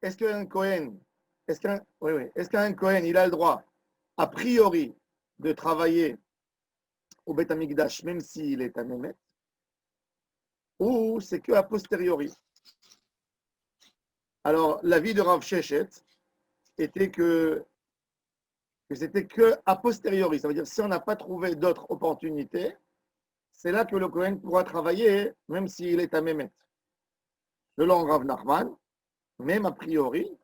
est-ce qu'un Cohen, est-ce qu'un Cohen, il a le droit, a priori, de travailler au Beth Amikdash, même s'il est à Mémet, ou c'est que a posteriori? Alors, l'avis de Rav Sheshet était que c'était que a posteriori. Ça veut dire si on n'a pas trouvé d'autres opportunités, c'est là que le Cohen pourra travailler, même s'il est à Mémet. Selon Rav Nachman, même a priori,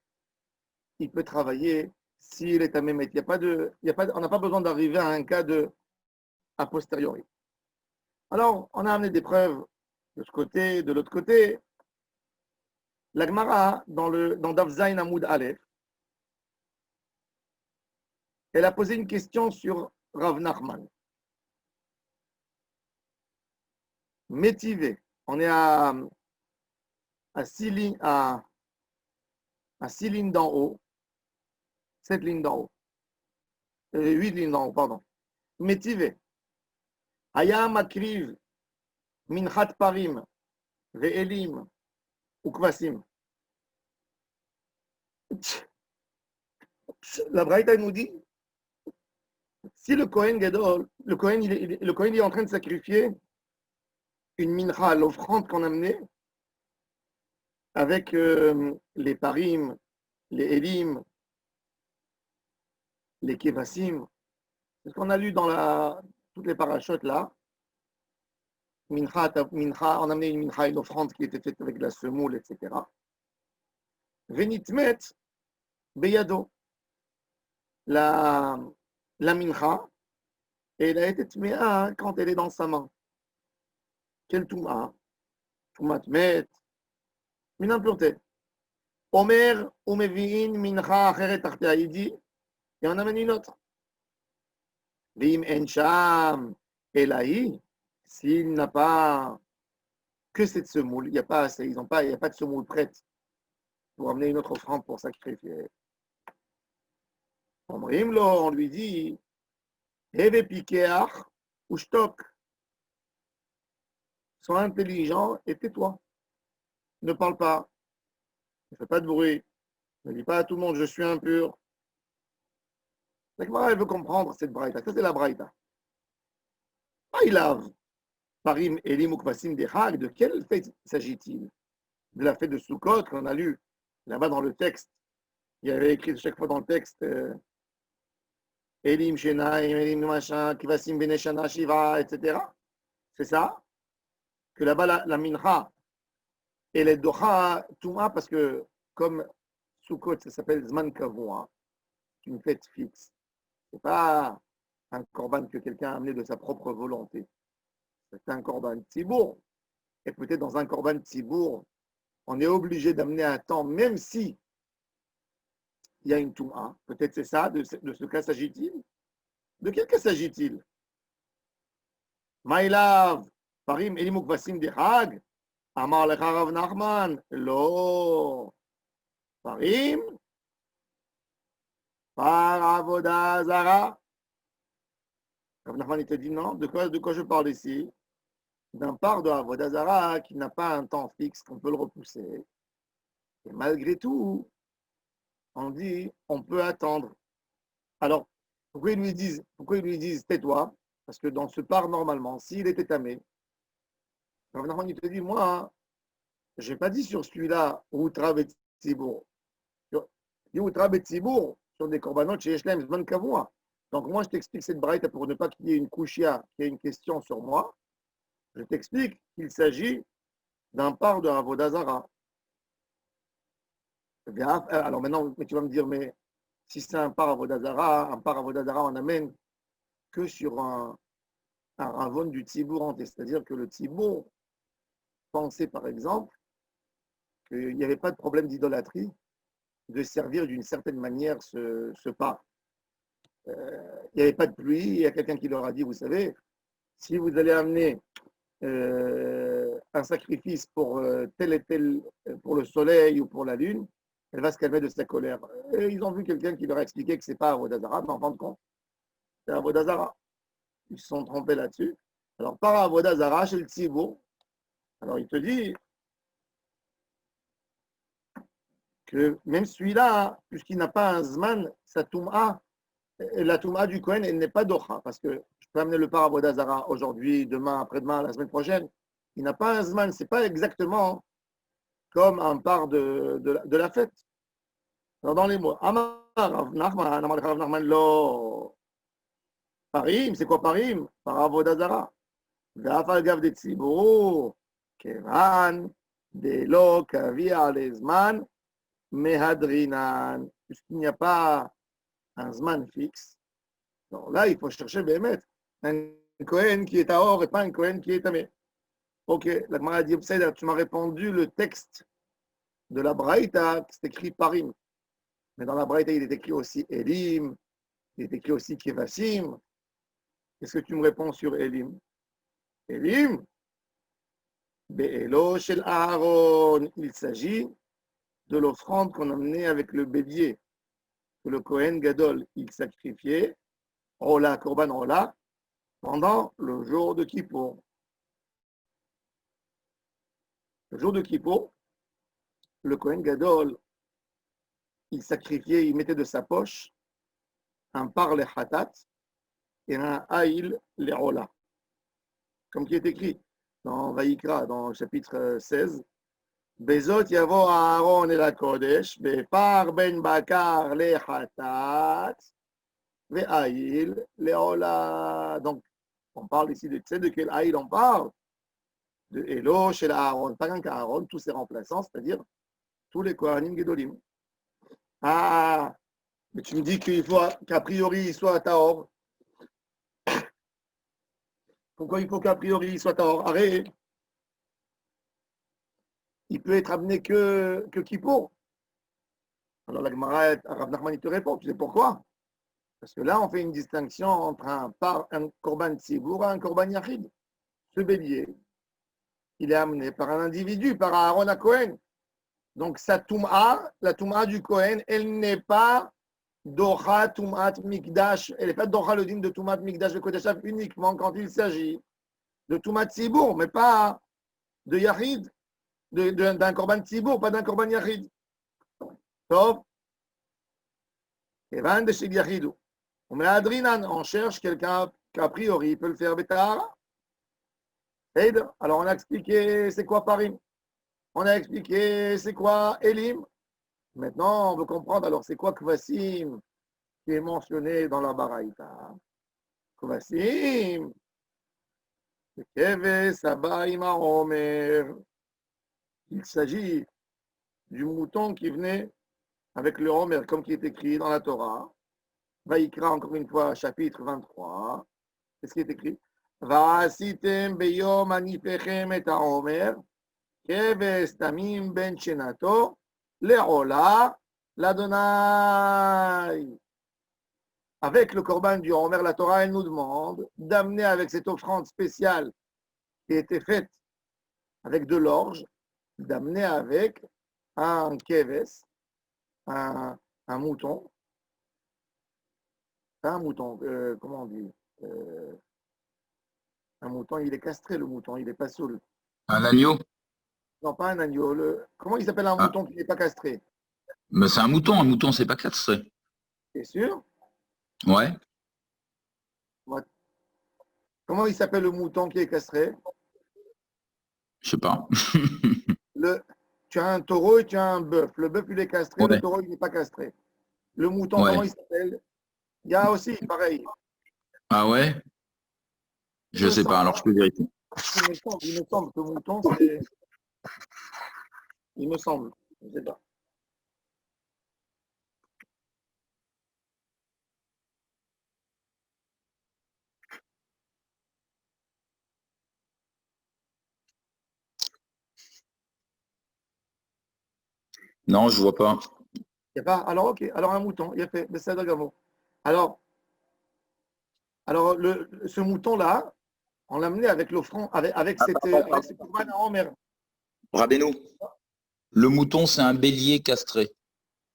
il peut travailler s'il est à Mémet. On n'a pas besoin d'arriver à un cas de a posteriori. Alors, on a amené des preuves de ce côté, de l'autre côté. La Gemara, dans Daf Zayin Amoud Aleph, elle a posé une question sur Rav Nachman. Métivé, on est à 6 lignes, à 6 lignes d'en haut, 7 lignes d'en haut, 8 lignes d'en haut, pardon. Métivé. Aya makriv minchat parim ve'elim ou kvasim. La Braïta nous dit, si le Kohen Gadol, le Kohen il est en train de sacrifier une mincha, l'offrande qu'on a menée, avec les parim, les elim, les kevasim, c'est ce qu'on a lu dans toutes les parachutes là. Mincha, on a amené une mincha, une offrande qui était faite avec de la semoule, etc. Venitmet beyado, la mincha, et elle a été tmea quand elle est dans sa main. Quelle touma? Toumat met, une impureté. Omer umeviin mincha acheret tartea, il dit, et on amène une autre. Vim encham elahi, s'il n'a pas que cette semoule, il n'y a pas assez, il n'y a pas de semoule prête pour amener une autre offrande pour sacrifier. On lui dit, Heve pikeach ou shtok, sois intelligent et tais-toi. Ne parle pas, ne fais pas de bruit, ne dis pas à tout le monde je suis impur. La Gemara, elle veut comprendre cette braïta. Ça, c'est la braïta. Maïlav, parim elim ou kvasim dechag, de quelle fête s'agit-il? De la fête de Sukkot qu'on a lu là-bas dans le texte. Il y avait écrit chaque fois dans le texte Elim Shena, Elim machin, Kvasim Beneshana Shiva, etc. C'est ça? Que là-bas, la mincha, et les docha Touma, parce que comme Sukkot, ça s'appelle Zman Kavua, une fête fixe. C'est pas un korban que quelqu'un a amené de sa propre volonté. C'est un korban tzibour. Et peut-être dans un korban tzibour, on est obligé d'amener un temps, même si il y a une Touma. Peut-être c'est ça, de ce cas s'agit-il? De quel cas s'agit-il? Maïlav, Parim, Elimuk Vasim de Hag, Amar Lecha Rav Nachman, Lo, Parim, Par Avoda Zara. Rav Nachman, il te dit non, de quoi je parle ici? D'un part de Avoda Zara qui n'a pas un temps fixe, qu'on peut le repousser. Et malgré tout, on dit, on peut attendre. Alors, pourquoi ils lui disent tais-toi? Parce que dans ce part, normalement, s'il était tamé, Rav Nachman, il te dit, moi, je n'ai pas dit sur celui-là, Outra Betsibour. Outra Betsibour, sur des korbanot chez Eshlem, Zman Kavua. Donc, moi, je t'explique cette braïta pour ne pas qu'il y ait une kushia, qu'il y ait une question sur moi. Je t'explique qu'il s'agit d'un part de Avodazara. Alors maintenant, tu vas me dire, mais si c'est un par Avodazara, on amène que sur un ravon du Tzibour entier. C'est-à-dire que le Tzibour pensait, par exemple, qu'il n'y avait pas de problème d'idolâtrie de servir d'une certaine manière ce pas. Il n'y avait pas de pluie, il y a quelqu'un qui leur a dit, vous savez, si vous allez amener un sacrifice pour tel et tel, pour le soleil ou pour la lune, elle va se calmer de sa colère. Et ils ont vu quelqu'un qui leur a expliqué que ce n'est pas Avodazara, mais en fin de compte, c'est Avodazara. Ils se sont trompés là-dessus. Alors, par Avodazara, chez le Tzibour, alors il te dit que même celui-là, puisqu'il n'a pas un zman, sa touma, la touma du Kohen, elle n'est pas docha, parce que je peux amener le par Zara aujourd'hui, demain, après-demain, la semaine prochaine. Il n'a pas un zman, c'est pas exactement comme un par de la fête. Alors dans les mots, Amar Rav Nachman, Amar Rav Nachman, lo, parim, c'est quoi parim? Par Zara. ואף על גב דציבור, כיוון דלא קביע לזמן מהדרינן. Puisqu'il n'y a pas un zman fixe. Donc là, il faut chercher באמת un Kohen qui est à or et pas un Kohen qui est à tamé. Ok, la Gemara a dit, tu m'as répondu le texte de la Braïta, c'est écrit Parim. Mais dans la Braïta, il est écrit aussi Elim, il est écrit aussi Kevasim. Qu'est-ce que tu me réponds sur Elim? Elim, Be'elo shel Aaron, il s'agit de l'offrande qu'on amenait avec le bélier, que le Kohen Gadol, il sacrifiait, Rola, Korban Rola, pendant le jour de Kippour. Le jour de Kippour, le Kohen Gadol, il sacrifiait, il mettait de sa poche un par les Hatat et un Haïl les Rola. Comme qui est écrit dans Vaïkra, dans le chapitre 16, Bezot yavo Aaron et la Kodesh, Bepar ben Bakar le Hatat, Ve'aïl le Ola. Donc, on parle ici de, tu sais de quel Aïl on parle? De Elo chez Aaron, pas qu'un Aaron, tous ses remplaçants, c'est-à-dire tous les Kohanim Gedolim. Ah, mais tu me dis qu'il faut qu'a priori il soit à Taor. Pourquoi il faut qu'a priori il soit à Taor? Arrête. Il peut être amené que Kippour. Alors la Gemara, Rav Nachman, il te répond. Tu sais pourquoi? Parce que là, on fait une distinction entre un Korban Tzibour et un Korban Yachid. Ce bélier, il est amené par un individu, par Aaron à Cohen. Donc sa Toum'a, la Toum'a du Cohen, elle n'est pas Docha Toum'at Mikdash. Elle n'est pas Docha le din de Toum'at Mikdash de Kodeshav uniquement quand il s'agit de Toum'at Tzibour, mais pas de Yachid, d'un Korban Tzibour, pas d'un Korban Yachid. Sauf, Evan de chez Yachidou. On met Adrinan, on cherche quelqu'un qu'a priori peut le faire Betahara. Alors on a expliqué c'est quoi Parim. On a expliqué c'est quoi Elim. Maintenant, on veut comprendre alors c'est quoi Kvasim qui est mentionné dans la Baraïta. Kvasim, c'est Keve Sabaïma Omer. Il s'agit du mouton qui venait avec le Omer, comme qui est écrit dans la Torah. Vaïkra, encore une fois, chapitre 23. Qu'est-ce qui est écrit? Va'asitem beyom anifechem et ha'omer, keves tamim ben shenato, le'ola l'Adonai. Avec le korban du Homer, la Torah, elle nous demande d'amener avec cette offrande spéciale qui était faite avec de l'orge, d'amener avec un keves, un mouton, comment on dit un mouton, il est castré, le mouton, il n'est pas saoul. Un agneau? Non, pas un agneau. Comment il s'appelle un mouton qui n'est pas castré? Mais c'est un mouton, c'est pas castré. T'es sûr? Ouais, Comment il s'appelle le mouton qui est castré? je sais pas. Tu as un taureau et tu as un bœuf. Le bœuf, il est castré, le Ouais, taureau, il n'est pas castré. Le mouton, comment ouais. il s'appelle? Il y a aussi, pareil. Ah ouais? Il Je me sais pas, semble, alors je peux vérifier. il me semble que le mouton, c'est. Il me semble. Je ne sais pas. Non, je vois pas. Il y a pas. Alors, ok. Alors, un mouton, il a fait. Mais c'est d'accord. Alors ce mouton-là, on l'a mené avec l'offrande, avec ce corban en mer. Rabbeinu. Le mouton, c'est un bélier castré.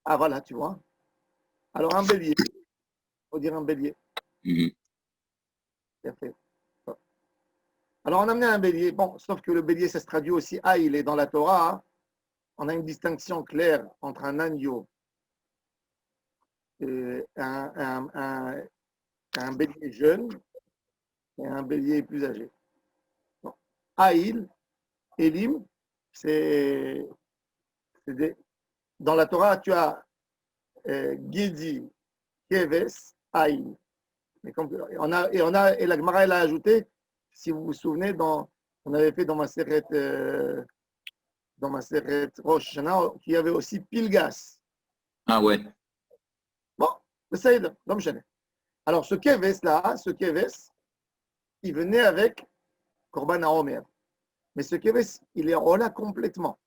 Ah, voilà, tu vois. Alors, un bélier. Il faut dire un bélier. Mhm. Il a fait. Alors, on a amené un bélier. Bon, sauf que le bélier, ça se traduit aussi. Ah, il est dans la Torah. on a une distinction claire entre un agneau et un bélier jeune et un bélier plus âgé. Bon. Aïl, Elim, c'est dans la Torah, tu as Gedi, Keves, Aïl. Et la Gemara, elle a ajouté, si vous vous souvenez, on avait fait dans ma sérette Rosh Hashanah, qu'il y avait aussi Pilgas. Ah ouais. Bon, le Saïd, non me Alors, ce Keves là, il venait avec Korban Haomer. Mais ce Keves, il est rola complètement.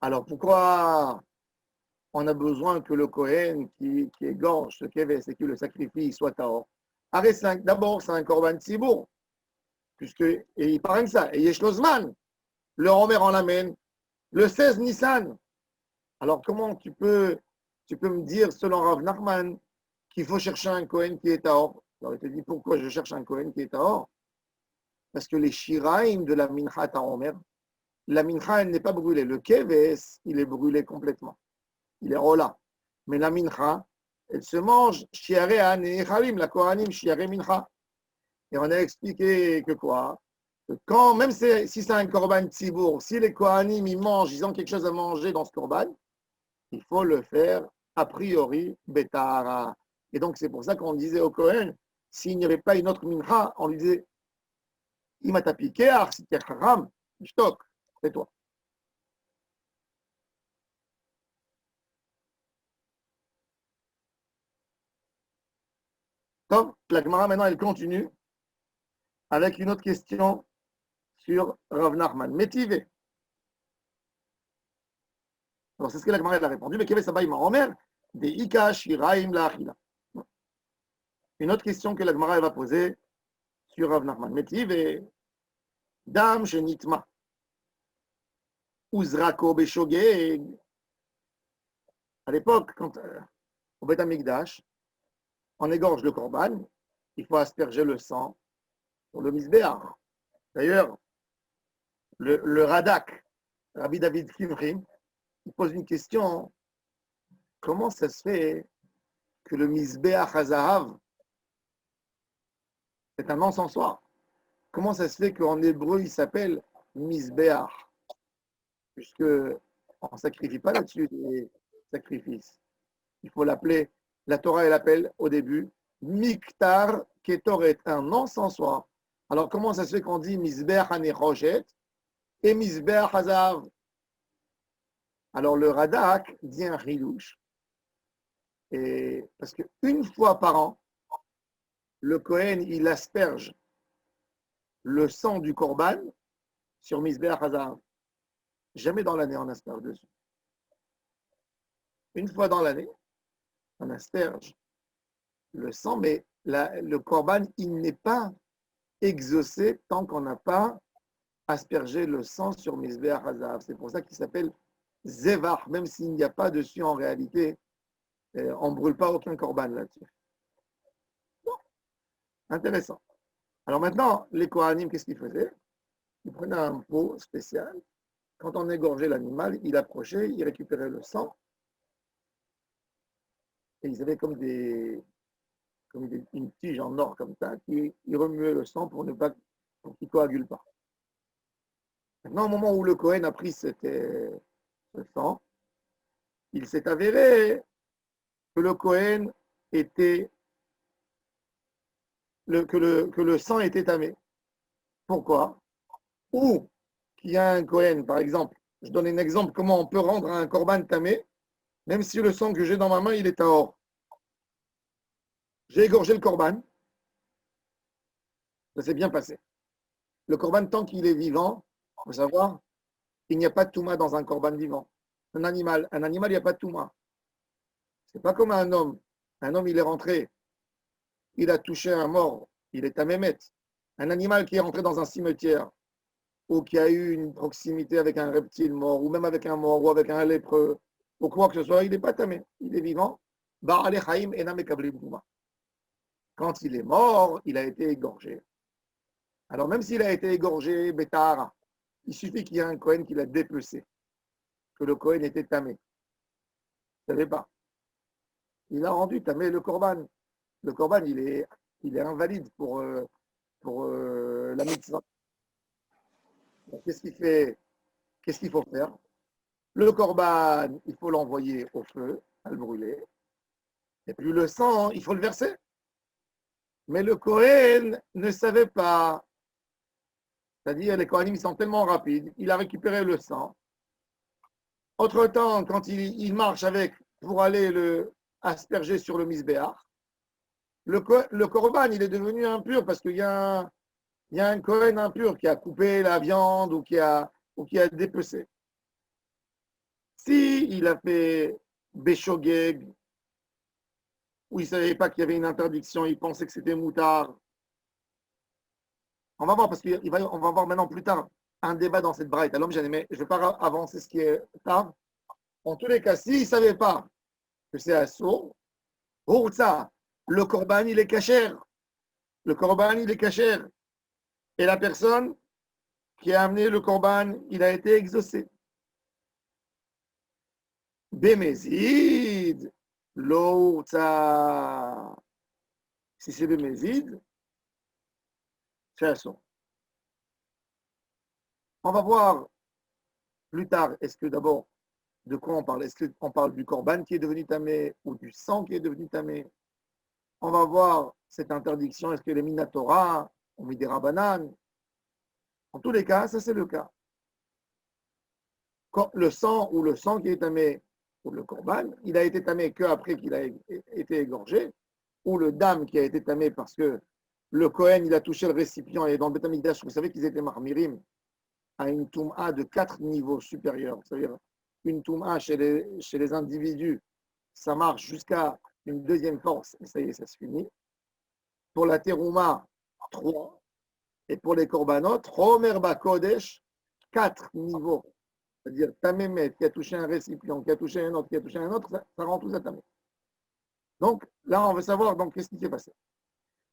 Alors, pourquoi on a besoin que le Kohen qui égorge ce Keves et qui le sacrifie soit Tahor? D'abord, c'est un Korban Tzibour. Et il parle de ça. Et Yeshlozman, le Homer en l'amène le 16 Nissan. Alors, comment tu peux me dire, selon Rav Nachman, qu'il faut chercher un Kohen qui est Tahor? Alors, il te dit, pourquoi je cherche un Kohen qui est Tahor? Parce que les Shiraim de la Mincha Tahomer, la Mincha, elle n'est pas brûlée. Le Keves, il est brûlé complètement. Il est rola. Mais la Mincha, elle se mange, Shiare An et Echalim, la Kohanim, Shiare Mincha. Et on a expliqué que quoi? Que même si c'est un Korban Tzibour, si les Kohanim, ils ont quelque chose à manger dans ce Korban, il faut le faire a priori Betara. Et donc, c'est pour ça qu'on disait au Kohen, s'il n'y avait pas une autre Mincha, on lui disait, il m'a tapé, si tu es haram, je toque, c'est toi. Donc, la Gemara, maintenant, elle continue avec une autre question sur Rav Nachman. Métivé. Alors, c'est ce que la Gemara a répondu. Mais Keves Abaï Omer, des Ika Shiraim la Achila. Une autre question que la Gemara va poser sur Rav Nachman. Métivé. Dam Shenitma. Uzrako Beshogeg. À l'époque, quand au Beth Amikdash, on égorge le Korban, il faut asperger le sang pour le Misbéach. D'ailleurs, le Radak, Rabbi David Kimrim, il pose une question. Comment ça se fait que le Misbéach Hazahav, c'est un encensoir? Comment ça se fait qu'en hébreu, il s'appelle Misbéach? Puisque on ne sacrifie pas là-dessus des sacrifices. Il faut l'appeler, la Torah, elle appelle au début Miktar Ketoret, un encensoir. Alors, comment ça se fait qu'on dit Misbéach Hanechoshet et Misbéach Hazahav? Alors, le Radak dit un Hilouche. Et parce qu'une fois par an, le Kohen, il asperge le sang du Korban sur Misbéach Hazahav. Jamais dans l'année, on asperge dessus. Une fois dans l'année, on asperge le sang, mais le Korban, il n'est pas exaucé tant qu'on n'a pas aspergé le sang sur Misbéach Hazahav. C'est pour ça qu'il s'appelle Zevach, même s'il n'y a pas dessus en réalité. On ne brûle pas aucun Korban là-dessus. Bon, intéressant. Alors maintenant, les Kohanim, qu'est-ce qu'ils faisaient? Ils prenaient un pot spécial. Quand on égorgeait l'animal, il approchait, il récupérait le sang. Et ils avaient comme une tige en or comme ça, qui remuait le sang pour qu'il ne coagule pas. Maintenant, au moment où le Kohen a pris ce sang, il s'est avéré que le Kohen que le sang était tamé. Pourquoi? Ou qu'il y a un Kohen, par exemple, je donne un exemple, comment on peut rendre un Korban tamé, même si le sang que j'ai dans ma main, il est tahor. J'ai égorgé le Korban, ça s'est bien passé. Le Korban, tant qu'il est vivant, il faut savoir, il n'y a pas de touma dans un Korban vivant. Un animal, il n'y a pas de touma. C'est pas comme un homme. Un homme, il est rentré, il a touché un mort, il est à Mémet. Un animal qui est rentré dans un cimetière ou qui a eu une proximité avec un reptile mort, ou même avec un mort, ou avec un lépreux, ou quoi que ce soit, il n'est pas tamé, il est vivant. Quand il est mort, il a été égorgé. Alors même s'il a été égorgé, Betahara, il suffit qu'il y ait un Kohen qui l'a dépecé. que le Kohen était tamé. Il ne savait pas. Il a rendu tamé le Korban. Le Korban, il est invalide pour la mitzvah. Donc, qu'est-ce qu'il fait? Qu'est-ce qu'il faut faire? Le Korban, il faut l'envoyer au feu, à le brûler. Et puis le sang, il faut le verser. Mais le Kohen ne savait pas. C'est-à-dire, les Kohanim, ils sont tellement rapides. Il a récupéré le sang. Autre-temps, quand il marche avec pour aller le asperger sur le misbéach, le Korban, il est devenu impur parce qu'il y a un Kohen impur qui a coupé la viande ou qui a dépecé. Si il a fait Béchogeg, où il ne savait pas qu'il y avait une interdiction, il pensait que c'était moutard. On va voir, parce qu'on va voir maintenant plus tard un débat dans cette braïta. Alors, je ne vais pas avancer ce qui est tard. En tous les cas, s'il ne savait pas que c'est assourd, ça, le korban, il est cachère. Le korban, il est cachère. Et la personne qui a amené le korban, il a été exaucé. Bémézid, l'autre, si c'est Bémézid, c'est assourd. On va voir plus tard, est-ce que d'abord, de quoi on parle? Est-ce qu'on parle du korban qui est devenu tamé ou du sang qui est devenu tamé? On va voir cette interdiction, est-ce que les Minatora ont mis des rabanan? En tous les cas, ça c'est le cas. Quand le sang qui est tamé, ou le korban, il a été tamé qu'après qu'il a été égorgé, ou le dam qui a été tamé parce que le Kohen, il a touché le récipient et dans le Beth Amikdash, vous savez qu'ils étaient marmirim à une touma de 4 niveaux supérieurs. C'est-à-dire une touma chez les individus, ça marche jusqu'à une deuxième force, et ça y est, ça se finit. Pour la terouma, 3. Et pour les korbanot, Homer Bakodesh, 4 niveaux. C'est-à-dire Tamémet qui a touché un récipient, qui a touché un autre, qui a touché un autre, ça rend tout à Tamé. Donc là, on veut savoir donc qu'est-ce qui s'est passé.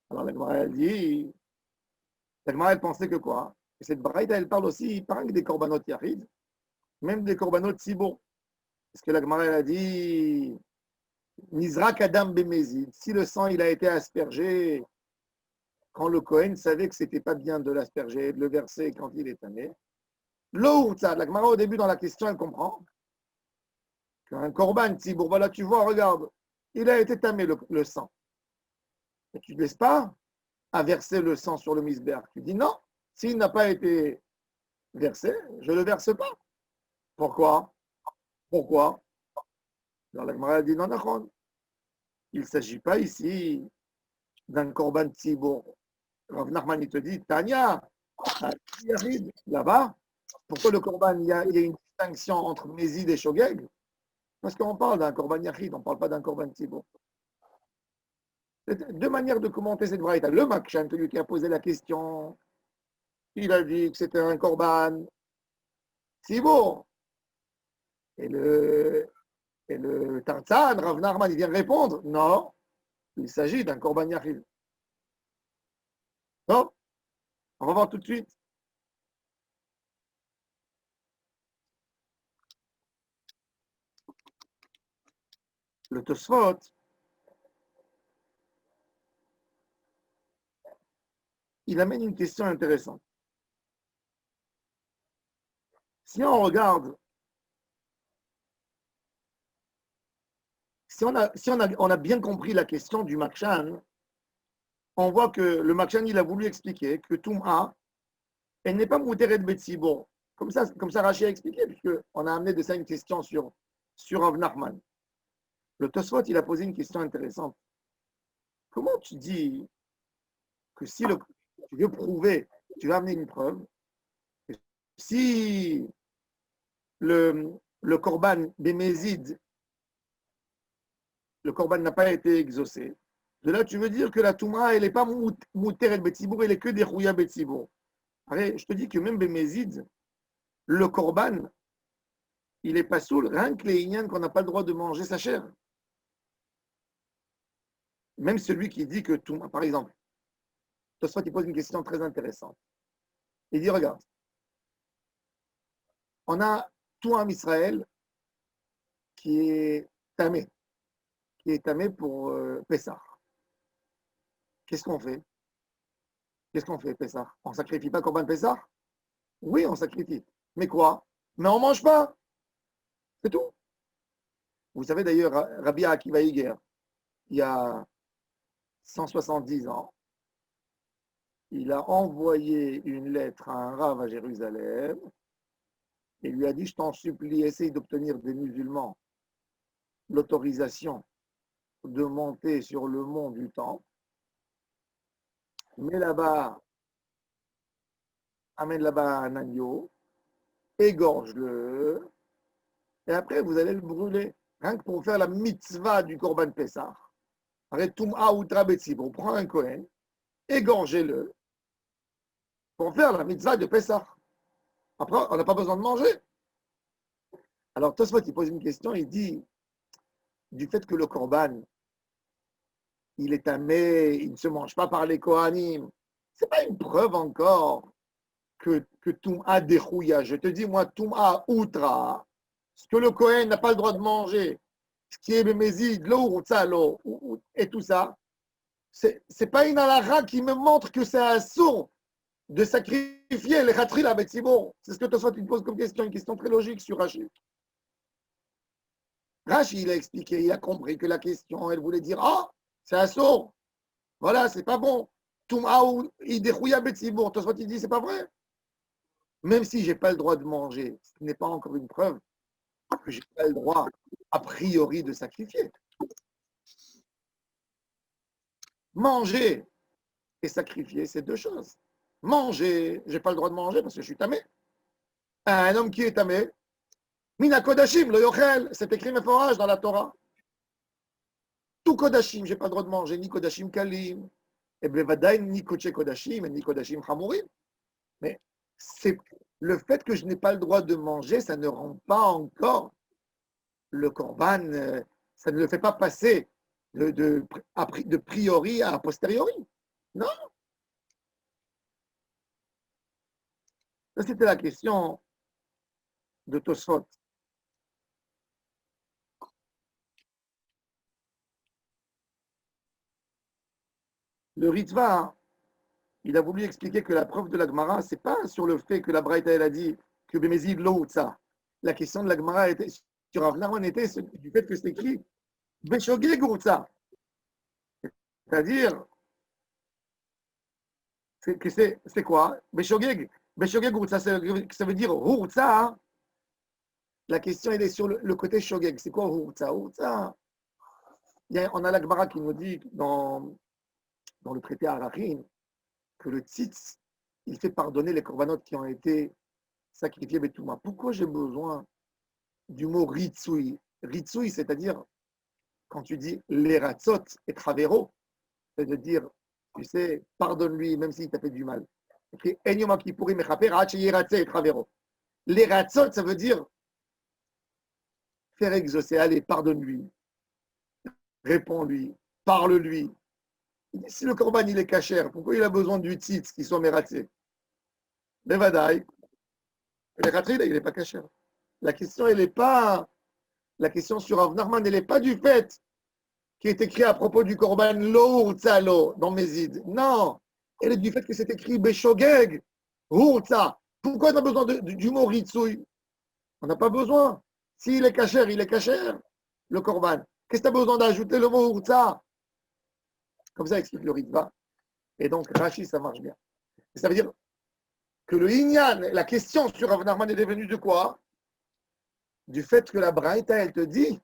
Alors la Gemara, elle dit, la Gemara, elle pensait que quoi? Et cette braïda, elle parle aussi, pas que des korbanot yachid, même des korbanot tzibur. Parce que la Gemara, elle a dit, Nizrak Adam Bemezid, si le sang il a été aspergé quand le Kohen savait que c'était pas bien de l'asperger, de le verser quand il est tamé. L'eau, la Gemara au début dans la question, elle comprend qu'un korban tzibour, voilà, tu vois, regarde, il a été tamé le sang. Et tu ne laisses pas à verser le sang sur le misber. Tu dis non, s'il n'a pas été versé, je ne le verse pas. Pourquoi? Pourquoi? Alors la Gemara dit non, d'accord. Il ne s'agit pas ici d'un korban tzibour. Rav Nachman, il te dit, Tania, là-bas, pourquoi le korban, il y a une distinction entre Mézid et Shogeg? Parce qu'on parle d'un korban yachid, on ne parle pas d'un korban tzibour. Deux manières de commenter cette braïta. Le Makshan, celui qui a posé la question, il a dit que c'était un korban tzibour. Et le Tarzan, Rav Nachman, il vient répondre, non, il s'agit d'un korban yachid. Non, on va voir tout de suite. Le Tosfot, il amène une question intéressante. Si on regarde, si on a bien compris la question du Makshan, on voit que le Makshan, il a voulu expliquer que Toum'a, elle n'est pas Mouteret Betsibour. Comme ça Rachid a expliqué, puisqu'on a amené de ça une question sur Rav Nachman. Le Tosfot, il a posé une question intéressante. Comment tu dis que si tu veux prouver, tu veux amener une preuve, si le Korban Bémézid, le Korban n'a pas été exaucé, de là, tu veux dire que la Touma, elle n'est pas Mouteret Betsibour, elle est que des Rouya Betsibour. Je te dis que même Bémézid, le Korban, il n'est pas saoul, rien que les Inyan qu'on n'a pas le droit de manger sa chair. Même celui qui dit que tout, par exemple, Tosfot, il pose une question très intéressante. Il dit, regarde, on a tout en Israël qui est tamé, pour Pessah. Qu'est-ce qu'on fait? Pessah? On ne sacrifie pas Corban Pessah? Oui, on sacrifie. Mais quoi? Mais on ne mange pas. C'est tout. Vous savez d'ailleurs, Rabbi Akiva Iger, il y a 170 ans, il a envoyé une lettre à un rave à Jérusalem et lui a dit, je t'en supplie, essaye d'obtenir des musulmans l'autorisation de monter sur le mont du Temple, mets là-bas, amène là-bas un agneau, égorge-le, et après vous allez le brûler. Rien que pour faire la mitzvah du Korban Pessah. Arrête Tum'a Outra Betzibur, prends un Kohen, égorgez-le, pour faire la mitzvah de Pessah. Après, on n'a pas besoin de manger. Alors, Tosfot, il pose une question, il dit, du fait que le Korban, il est tamé, il ne se mange pas par les Kohanim, ce n'est pas une preuve encore que Tum'a Dechouya. Je te dis, moi, Tum'a Outra, ce que le Kohen n'a pas le droit de manger, ce qui est Bémézid, l'eau, l'eau, et tout ça, c'est pas une halakha qui me montre que c'est un sourd de sacrifier les khatril à Betzibor. C'est ce que Tosfot il pose comme question, une question très logique sur Rashi. Rashi, il a expliqué, il a compris que la question, elle voulait dire, ah, c'est un sourd. Voilà, c'est pas bon. Tum'aou, il déchouya Betzibor. Tosfot, il dit, c'est pas vrai. Même si j'ai pas le droit de manger, ce n'est pas encore une preuve que j'ai pas le droit, a priori, de sacrifier. Manger et sacrifier, c'est deux choses. Manger, j'ai pas le droit de manger parce que je suis tamé. Un homme qui est tamé, Mina Kodashim, le Yochel, c'est écrit mes forages dans la Torah. Tout Kodashim, j'ai pas le droit de manger, ni Kodashim Kalim, et Bevadaï, ni Koche Kodashim, et ni Kodashim Hamourim. Mais c'est le fait que je n'ai pas le droit de manger, ça ne rend pas encore le Korban, ça ne le fait pas passer de priori à posteriori. Non. Ça, c'était la question de Tosfot. Le Ritva, il a voulu expliquer que la preuve de la Gemara, ce n'est pas sur le fait que la Braïta, elle a dit que Bémézid l'eau ça. La question de la Gemara était sur Avnaron était du fait que c'est écrit Beshogeg ça. C'est-à-dire, c'est quoi Beshogeg. Beshogeg ça, ça veut dire Hurtsa. Hein. La question, elle est sur le côté Shogeg. C'est quoi Hurtsa? Hurtsa. On a la Gemara qui nous dit dans le traité Arachin que le tzitz, il fait pardonner les corbanotes qui ont été sacrifiés Betouma. Pourquoi j'ai besoin du mot ritsui? Ritsui, c'est-à-dire, quand tu dis les ratzot et travero, c'est de dire, tu sais, pardonne-lui même s'il t'a fait du mal. Les ratzot, ça veut dire faire exaucer, allez, pardonne-lui, réponds-lui, parle-lui. Si le corban il est cachère, pourquoi il a besoin du tzitz qui soit mératzé? Mais vadaï, le khatrid, il n'est pas cachère. La question, elle n'est pas. La question sur Rav Nachman, elle n'est pas du fait qui est écrit à propos du korban lo utzalo dans Mézid. Non, elle est du fait que c'est écrit beshogeg urtza. Pourquoi on a besoin du mot ritsui? On n'a pas besoin. S'il est cachère, il est cachère, le korban. Qu'est-ce que tu as besoin d'ajouter le mot urtza? Comme ça explique le Ritva. Et donc, Rashi, ça marche bien. Et ça veut dire que le Inyan, la question sur Rav Nachman est devenue de quoi? Du fait que la Braïta, elle te dit,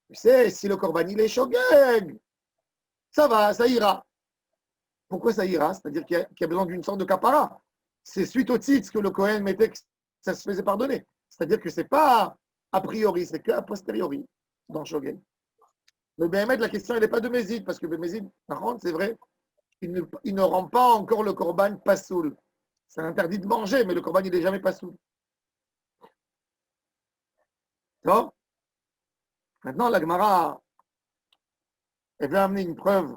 tu sais, si le korban il est shogeg, ça va, ça ira. Pourquoi ça ira? C'est-à-dire qu'il y a besoin d'une sorte de kapara. C'est suite au titre que le Kohen mettait que ça se faisait pardonner. C'est-à-dire que ce n'est pas a priori, c'est qu'a posteriori dans shogeg. Le Béhémet, la question, elle n'est pas de Mézid, parce que Mézid, par contre, c'est vrai, il ne rend pas encore le korban pasoul. C'est interdit de manger, mais le korban, il n'est jamais pasoul. Donc, maintenant, la Gemara, elle veut amener une preuve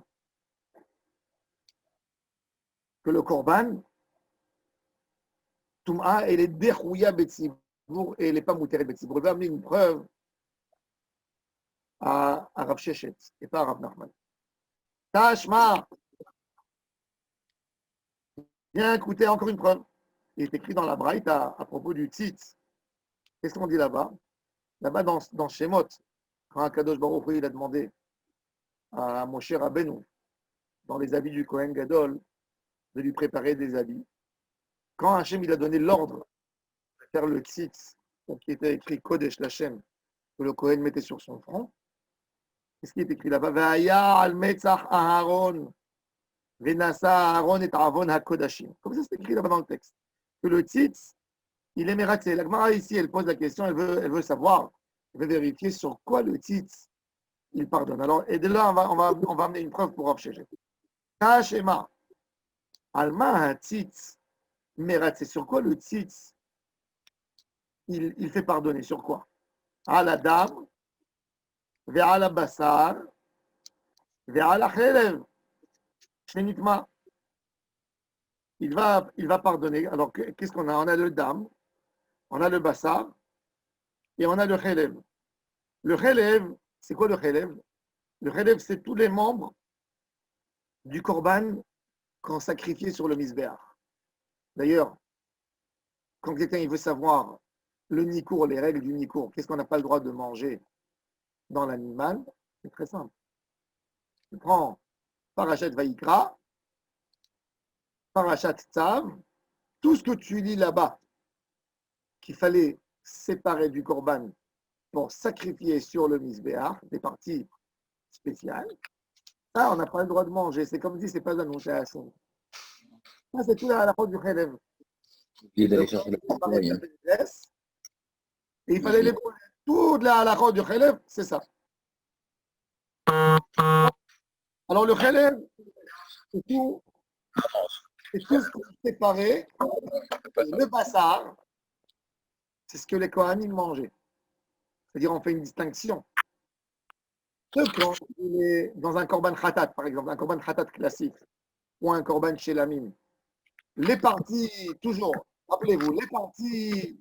que le korban, Toum'a, elle est déchouya Betsibour et elle n'est pas moutérée Betsibour. Elle veut amener une preuve à Rav Shechet et pas à Rav Nachman. Tashma, viens écouter encore une preuve. Il est écrit dans la Braïta à propos du tzitz. Qu'est-ce qu'on dit là-bas? Là-bas, dans Shemot, quand Akadosh Baruch Hu, il a demandé à Moshe Rabbeinu, dans les habits du Kohen Gadol, de lui préparer des habits. Quand Hachem il a donné l'ordre de faire le tzitz, qui était écrit Kodesh Lachem, que le Kohen mettait sur son front, qu'est-ce qui est écrit là-bas? Ve'aya al metzach Aharon, ve'nasa Aharon et Avon hakodashim. Comme ça, c'est écrit là-bas dans le texte. Que le tzitz, il est mératé. La Gemara ici, elle pose la question, elle veut savoir, elle veut vérifier sur quoi le tzitz, il pardonne. Alors, et de là, on va amener une preuve pour Rav Shechet. Kashema, alma ha tzitz, mératé. Sur quoi le tzitz, il fait pardonner? Sur quoi? À la dame, vers la bassar, vers la chelev. Shenitma. Il va pardonner. Alors, qu'est-ce qu'on a? On a le dame, on a le bassar, et on a le chelev. Le chelev, c'est quoi le chelev? Le chelev, c'est tous les membres du korban qu'on sacrifiait sur le misbéach. D'ailleurs, quand quelqu'un il veut savoir le nikour, les règles du nikour, qu'est-ce qu'on n'a pas le droit de manger dans l'animal? C'est très simple. Tu prends Parashat Vaïkra, Parashat Tzav, tout ce que tu lis là-bas, qu'il fallait séparer du korban pour sacrifier sur le misbéach, des parties spéciales, ça, on n'a pas le droit de manger. C'est comme dit, c'est pas un nouchasson. Ça, c'est tout la faute du chélève. Il d'aller chercher la bouteille, hein. Et il fallait les brûler. Toute la halakha du chélève, c'est ça. Alors le chélève, c'est tout ce qu'on séparait. Le bassar, c'est ce que les Kohanim mangeaient. C'est-à-dire, on fait une distinction. Quand il est dans un korban khatat, par exemple, un korban khatat classique, ou un korban shelamim, les parties, toujours, rappelez-vous, les parties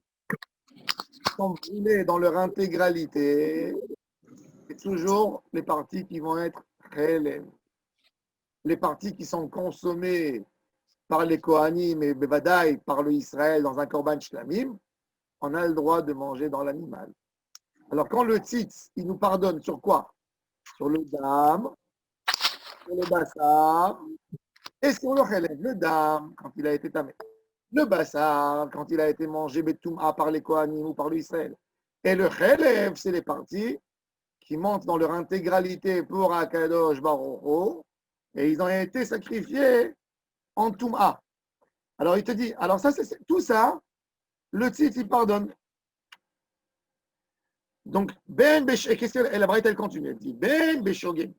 sont brûlées dans leur intégralité, c'est toujours les parties qui vont être chélèv. Les parties qui sont consommées par les Kohanim et Bevadaï, par le Israël dans un korban shlamim, on a le droit de manger dans l'animal. Alors quand le tzitz, il nous pardonne sur quoi? Sur le dam, sur le bassar, et sur le chélèv. Le dam, quand il a été tamé. Le bassar, quand il a été mangé betouma par les Kohanim ou par l'Israël. Et le chélèv, c'est les parties qui montent dans leur intégralité pour Akadosh Baruch Hu, et ils ont été sacrifiés en Touma. Alors il te dit, alors ça, c'est tout ça, le tzitz, il pardonne. Donc, Ben Beshogeg, qu'est-ce que la Braïta elle continue? Elle dit Ben Beshogeg,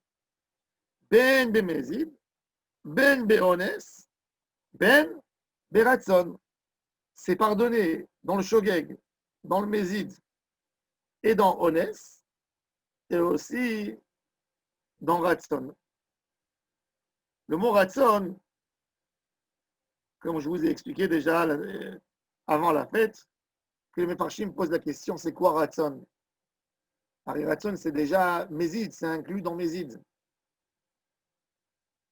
Ben Bemezid, Ben Beones, Ben Beratson. C'est pardonné dans le Shogeg, dans le Mezid et dans Ones, et aussi dans Ratson. Le mot Ratson, comme je vous ai expliqué déjà avant la fête, que les Mefarshim posent la question, c'est quoi Ratson? Ratson, c'est déjà Mezid, c'est inclus dans Mezid.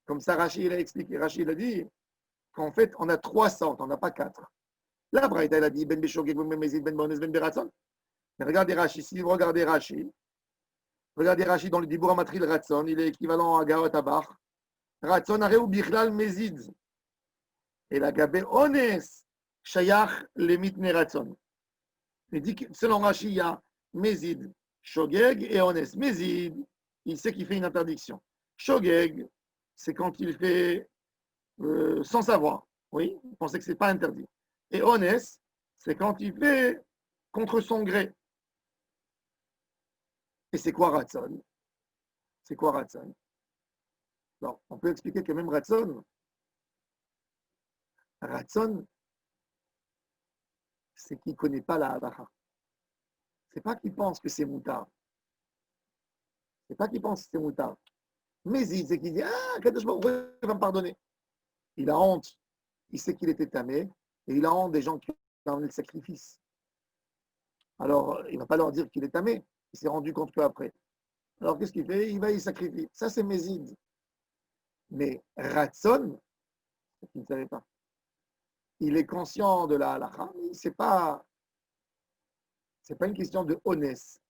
Comme ça, Rachid a expliqué, Rachid a dit qu'en fait, on a 300, on n'a pas 4. La Braïta, elle a dit Ben Beshogeg, Ben Mezid, Ben Bones, Ben Beratson. Mais regardez Rachid, si vous regardez Rachid dans le Dibur Amatril Ratson, il est équivalent à Gaot Abach. Ratson areu bichlal Mezid. Et la Gabé Ones, Shayach Lemitne Ratson. Il dit que selon Rachid, il y a Mezid, Shogeg et Ones. Mezid, il sait qu'il fait une interdiction. Shogeg, c'est quand il fait sans savoir. Oui, il pensait que ce n'est pas interdit. Et Ones, c'est quand il fait contre son gré. Et c'est quoi Ratson? C'est quoi Ratson? Alors, on peut expliquer que même Ratson, c'est qu'il ne connaît pas la halacha. C'est pas qu'il pense que c'est moutard. C'est pas qu'il pense que c'est moutard. Mais c'est qu'il dit, ah, Kadosh Baruch Hu va me pardonner. Il a honte. Il sait qu'il était tamé. Et il a honte des gens qui ont amené le sacrifice. Alors, il ne va pas leur dire qu'il est tamé. Il s'est rendu compte qu'après. Alors qu'est-ce qu'il fait? Il va y sacrifier. Ça, c'est Mézid. Mais Ratson, il ne savait pas. Il est conscient de la halakha, mais c'est pas une question de honnête.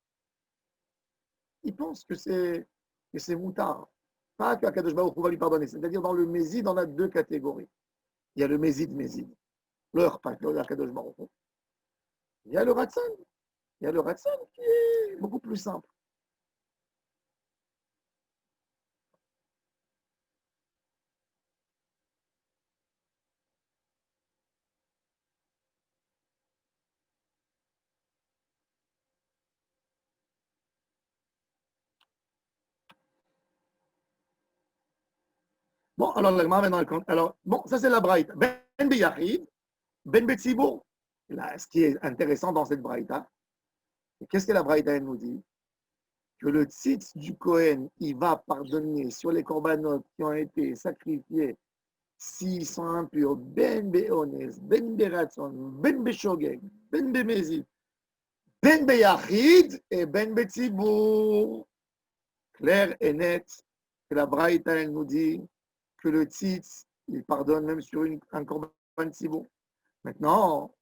Il pense que c'est moutard. Pas qu'Akadosh Baruch Hu va lui pardonner. C'est-à-dire, dans le Mézid, on a deux catégories. Il y a le Mézid, leur pas l'Akadosh Baruch Hu. Il y a le Ratson. Il y a le Ratson qui est beaucoup plus simple. Bon, alors, maintenant, alors, bon, ça c'est la braïta. Ben Beyachid, Ben Betsibour. Là, ce qui est intéressant dans cette braïta, qu'est-ce que la braïta nous dit? Que le tzitz du Kohen, il va pardonner sur les corbanotes qui ont été sacrifiés s'ils sont impurs, Ben Beones, Ben Beratson, Ben Beshogeg, Ben Bemezid, Ben Beyachid et Ben Betsibour. Clair et net, que la braïta, elle nous dit que le tzitz, il pardonne même sur un korban tzibour. Maintenant,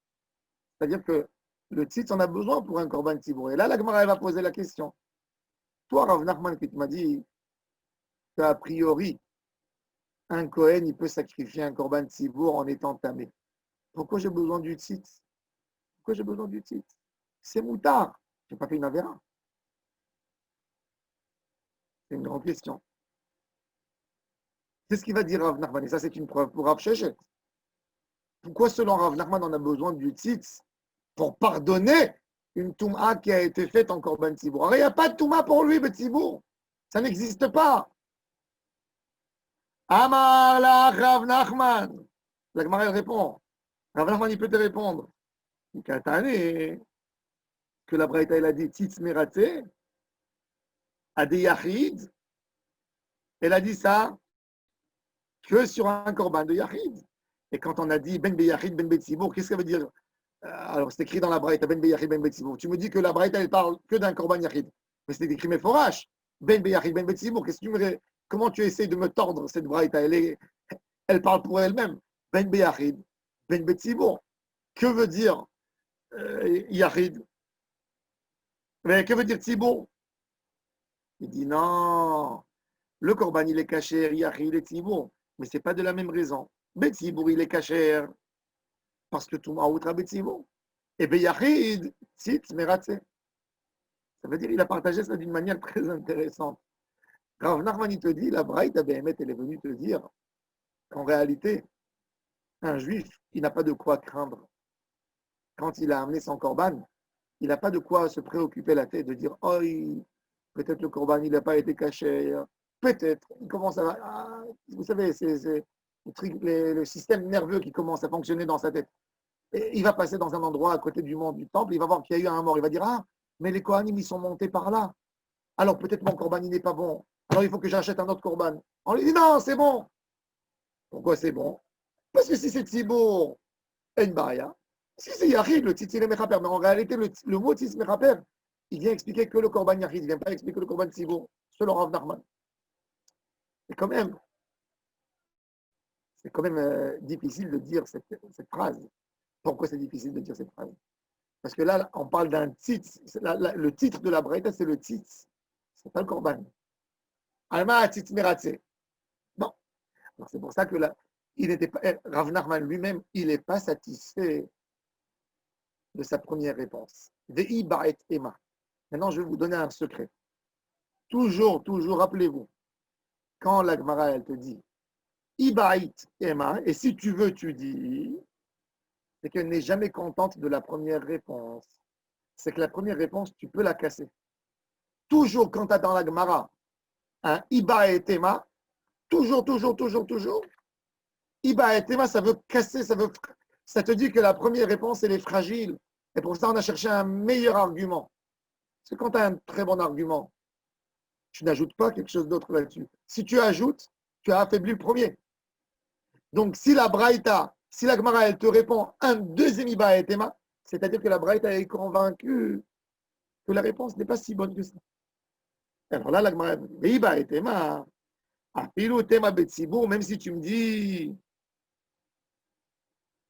c'est-à-dire que le tzitz, on a besoin pour un korban tzibour. Et là, la Gemara, elle va poser la question. Toi, Rav Nachman, que tu m'as dit qu'a priori, un Kohen, il peut sacrifier un korban tzibour en étant tamé. Pourquoi j'ai besoin du tzitz? Pourquoi j'ai besoin du tzitz? C'est moutard. Je n'ai pas fait une avéra. C'est une grande question. C'est ce qu'il va dire Rav Nachman. Et ça, c'est une preuve pour Rav Shechet. Pourquoi, selon Rav Nachman, on a besoin du tzitz pour pardonner une touma qui a été faite en korban tzibour? Alors, il n'y a pas de touma pour lui, Betzibour. Ça n'existe pas. Amar la Rav Nachman. La Gemara, elle répond. Rav Nachman, il peut te répondre. Que la Braïta, elle a dit tzitz meratze, a des yachid. Elle a dit ça que sur un korban de yachid. Et quand on a dit ben beyachid, ben betzibour, qu'est-ce que ça veut dire? Alors, c'est écrit dans la Braïta, ben beyachid, ben betzibour. Tu me dis que la Braïta, elle parle que d'un korban yachid. Mais c'est écrit méforache. Ben beyachid, ben betzibour. Comment tu essaies de me tordre cette Braïta? Elle parle pour elle-même. Ben beyachid, ben betzibour. Que veut dire yachid? Mais que veut dire tzibour? Il dit non. Le korban, il est caché, yachid et tzibour. Mais ce n'est pas de la même raison. Betzibour, il est caché parce que tout ma'outra betzibour. Et beyachid, tzitz meratze. Ça veut dire qu'il a partagé ça d'une manière très intéressante. Rav Nachman, il te dit, la Braïta Béhémet, elle est venue te dire qu'en réalité, un juif, il n'a pas de quoi craindre. Quand il a amené son korban, il n'a pas de quoi se préoccuper la tête de dire, oh, peut-être le korban, il n'a pas été caché. Peut-être. Il commence à. Vous savez, c'est le système nerveux qui commence à fonctionner dans sa tête. Et il va passer dans un endroit à côté du mont du temple, il va voir qu'il y a eu un mort. Il va dire, ah, mais les Kohanim, ils sont montés par là. Alors peut-être mon korban, il n'est pas bon. Alors il faut que j'achète un autre korban. On lui dit, non, c'est bon. Pourquoi c'est bon? Parce que si c'est Tzibour, une baraya. Si c'est Yachid, le Tzitzi Mechaper. Mais en réalité, le mot Tzitzi Mechaper, il vient expliquer que le korban Yachid. Il ne vient pas expliquer le korban Tzibour, selon Rav Nachman. C'est quand même difficile de dire cette phrase. Pourquoi c'est difficile de dire cette phrase? Parce que là, on parle d'un tzitz. Le titre de la braïta, c'est le tzitz. Ce n'est pas le korban. Alma tzitz meratze. Non. Alors c'est pour ça que là, il n'était pas, Rav Nachman lui-même, il n'est pas satisfait de sa première réponse. Ve'i ba'et ema. Maintenant, je vais vous donner un secret. Toujours, rappelez-vous, quand la Gemara, elle te dit Iba'it ema, et si tu veux, tu dis, c'est qu'elle n'est jamais contente de la première réponse. C'est que la première réponse, tu peux la casser. Toujours quand tu as dans la Gemara un Iba et Tema, toujours, Iba et Tema, ça veut casser, ça te dit que la première réponse, elle est fragile. Et pour ça, on a cherché un meilleur argument. Parce que quand tu as un très bon argument, tu n'ajoutes pas quelque chose d'autre là-dessus. Si tu ajoutes, tu as affaibli le premier. Donc, si la Braïta, si la Gemara, elle te répond un deuxième Iba et Tema, c'est-à-dire que la Braïta est convaincue que la réponse n'est pas si bonne que ça. Alors là, la Gemara dit, Veiba et Tema, Afilu Tema Betsibour, même si tu me dis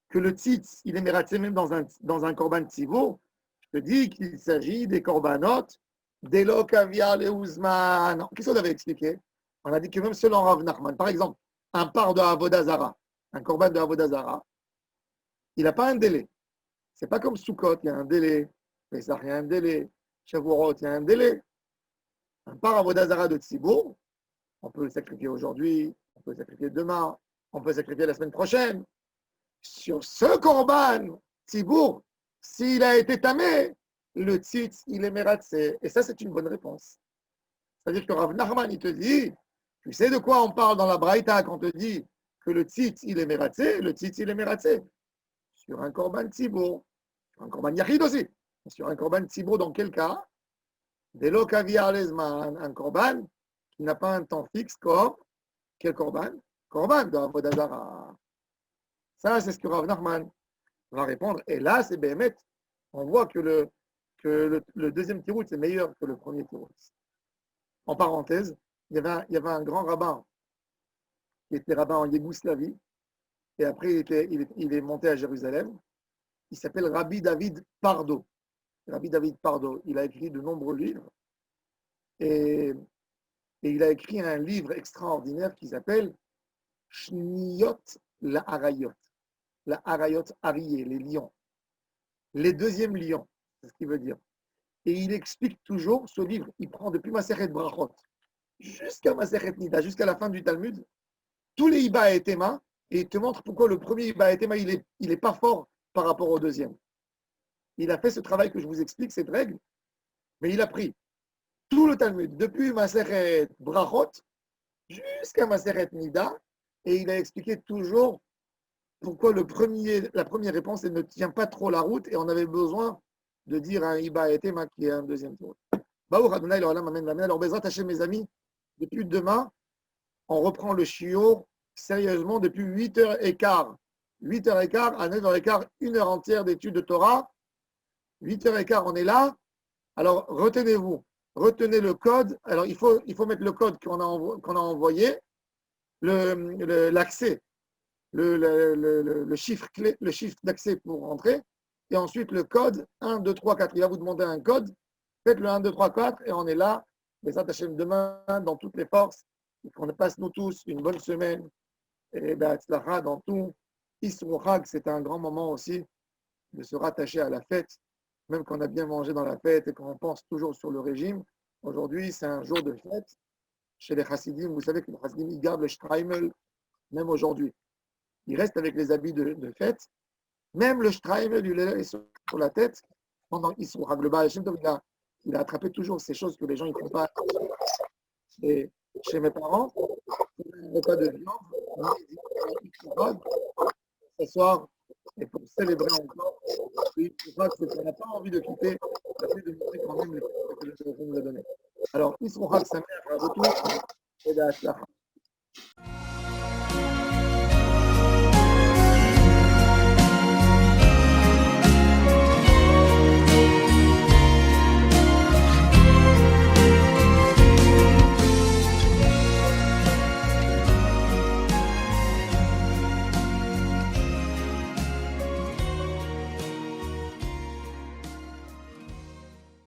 que le tzitz, il est mératsé même dans un korban tzibour, je te dis qu'il s'agit des korbanot, des lokavia le ouzman. Qu'est-ce qu'on avait expliqué? On a dit que même selon Rav Nachman, par exemple, un par de Avodazara, un korban de Avodazara, il n'a pas un délai. C'est pas comme Sukkot, il y a un délai. Pesach, il y a un délai. Shavuot, il y a un délai. Un par Avodazara de tzibour, on peut le sacrifier aujourd'hui, on peut le sacrifier demain, on peut le sacrifier la semaine prochaine. Sur ce korban, tzibour, s'il a été tamé, le tzitz, il est mératsé. Et ça, c'est une bonne réponse. C'est-à-dire que Rav Nachman, il te dit, tu sais de quoi on parle dans la Braïta quand on te dit que le tzitz, il est mératsé, le tzitz, il est mératsé. Sur un korban tzibour, sur un korban yachid aussi. Sur un korban tzibour, dans quel cas? Des lokaviar lesman, un korban qui n'a pas un temps fixe comme quel korban? Korban de Avodazara. Ça, c'est ce que Rav Nachman va répondre. Et là, c'est Béhémet. On voit que le deuxième tirout, c'est meilleur que le premier tirout. En parenthèse, il y avait un grand rabbin qui était rabbin en Yougoslavie. Et après, il est monté à Jérusalem. Il s'appelle Rabbi David Pardo. Rabbi David Pardo, il a écrit de nombreux livres. Et il a écrit un livre extraordinaire qui s'appelle Shniyot la Harayot. La Harayot, Arié, les lions. Les deuxièmes lions, c'est ce qu'il veut dire. Et il explique toujours ce livre. Il prend depuis Masechet Brachot jusqu'à Masechet Nida, jusqu'à la fin du Talmud, tous les Iba et Tema, et il te montre pourquoi le premier Iba et Tema, il est pas fort par rapport au deuxième. Il a fait ce travail que je vous explique, cette règle, mais il a pris tout le Talmud, depuis Masechet Brachot jusqu'à Masechet Nida, et il a expliqué toujours pourquoi la première réponse, elle ne tient pas trop la route, et on avait besoin de dire un Iba et Tema qui est un deuxième tour. Alors, Bezrat Hashem, mes amis, depuis demain, on reprend le shiur sérieusement depuis 8h15. 8h15 à 9h15, une heure entière d'études de Torah. 8h15, on est là. Alors, retenez-vous. Retenez le code. Alors, il faut mettre le code qu'on a envoyé, l'accès, le chiffre clé, le chiffre d'accès pour rentrer. Et ensuite, le code 1, 2, 3, 4. Il va vous demander un code. Faites le 1, 2, 3, 4 et on est là. Mais ça, t'achètes demain dans toutes les forces. Qu'on passe nous tous une bonne semaine. Et dans tout. Isrouchag, c'est un grand moment aussi de se rattacher à la fête. Même quand on a bien mangé dans la fête et qu'on pense toujours sur le régime. Aujourd'hui, c'est un jour de fête. Chez les Chassidim, vous savez que les Chassidim, ils gardent le Shtraimel même aujourd'hui. Ils restent avec les habits de fête. Même le Shtraimel, il est sur la tête. Pendant Isrouchag, le Baal Shem Tov, il a attrapé toujours ces choses que les gens ne font pas. Et chez mes parents, un repas de viande, s'asseoir et pour célébrer encore. Je crois que on n'a pas envie de quitter, ça fait de montrer quand même les choses que nous a données. Alors, ils seront sa mère à retour et